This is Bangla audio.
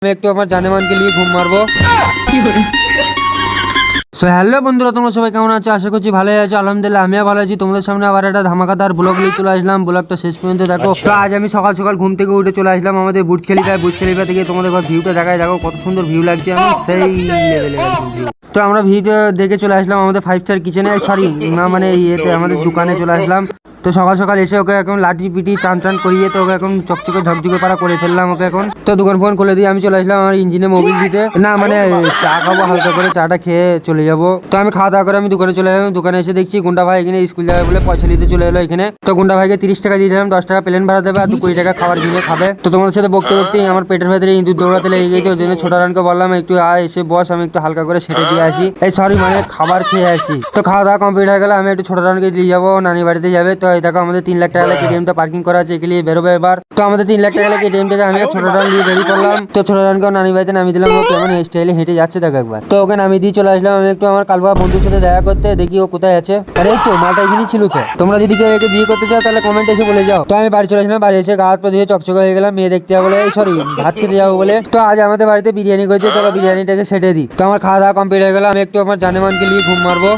আমি একটু আমার জানেমানকে নিয়ে ঘুম মারবো। সো হ্যালো বন্ধুরা, তোমরা সবাই কেমন আছো? আশা করছি ভালোই আছো। আলহামদুলিল্লাহ আমিও ভালো আছি। তোমাদের সামনে আবার একটা ধামাকাদার ব্লগ নিয়ে চলে আসলাম। ব্লগটা শেষ পর্যন্ত দেখো। তো আজ আমি সকাল সকাল ঘুম থেকে উঠে চলে আসলাম আমাদের বুর্জ খলিফা থেকে তোমাদের ভিউটা দেখায়, দেখো কত সুন্দর ভিউ লাগছে, আমি সেই লেভেলের ভিউ। তো আমরা ভিউটা দেখে চলে আসলাম আমাদের 5 স্টার কিচেনে, সরি না মানে ইয়েতে আমাদের দোকানে চলে আসলাম। তো সকাল সকাল এসে ওকে এখন লাঠি পিটি চান টান করিয়ে তো ওকে এখন চকচকে ঝকঝকে পাড়া করে ফেললাম ওকে এখন। তো দোকান ফোন খুলে দিয়ে আমি চলে আসলাম আমার ইঞ্জিনে মোবিল দিতে, না মানে চা খাবো হালকা করে, চাটা খেয়ে চলে যাবো। তো আমি খাওয়া দাওয়া করে আমি দোকানে চলে এলাম। দোকানে এসে দেখছি গুন্ডা ভাই এখানে স্কুল যাবে বলে পয়সা নিতে চলে এলো এখানে। তো গুন্ডা ভাইকে 30 টাকা দিয়ে দিলাম, 10 টাকা প্লেন ভাড়া দেবে আর 20 টাকা খাবার কিনে খাবে। তো তোমাদের সাথে বকতে বকতেই আমার পেটের ভেতরে ইঁদুর দৌড়াতে লেগে গেছে। ওই জন্য ছোট রানকে বললাম একটু এসে বস, আমি একটু হালকা করে সেটে দিয়ে আসি, এই সরি মানে খাবার খেয়ে আসি। তো খাওয়া দাওয়া কমপ্লিট হয়ে গেলে আমি একটু ছোট রানকে দিয়ে যাবো, নানি বাড়িতে যাবে। তো এই দেখো আমাদের 3 লাখ টাকা লাগে কেটিএমটা পার্কিং করা আছে, এগুলি বেরোবে এবার। তো আমাদের 3 লাখ টাকা লাগে কেটিএম থেকে আমি ছোট রান দিয়ে বেরিয়ে পড়লাম। তো ছোট রানকেও নানি বাড়িতে নামিয়ে দিলাম। ও কেমন স্টাইলে হেঁটে যাচ্ছে দেখো একবার। তো ওকে নামিয়ে দিয়ে চলে আসলাম আমি একটু আমার কালবা বন্ধুর সাথে দেখা করতে, দেখি ও কোথায় আছে। আর এই তো মালটা এখানেই ছিল। তো তোমরা যদি কেউ একে বিয়ে করতে চাও তাহলে কমেন্টে এসে বলে যাও। তো আমি বাড়ি চলে আসলাম, বাড়ি এসে গা হাত পা ধুয়ে চকচকে হয়ে গেলাম মেয়ে দেখতে যাবো বলে, সরি ভাত খেতে যাবো বলে। তো আজ আমাদের বাড়িতে বিরিয়ানি করেছে, চলো বিরিয়ানিটাকে সেটে দিই। তো আমার খাওয়া দাওয়া কমপ্লিট হয়ে গেল, আমি একটু আমার জানেমানকে নিয়ে ঘুম মারবো।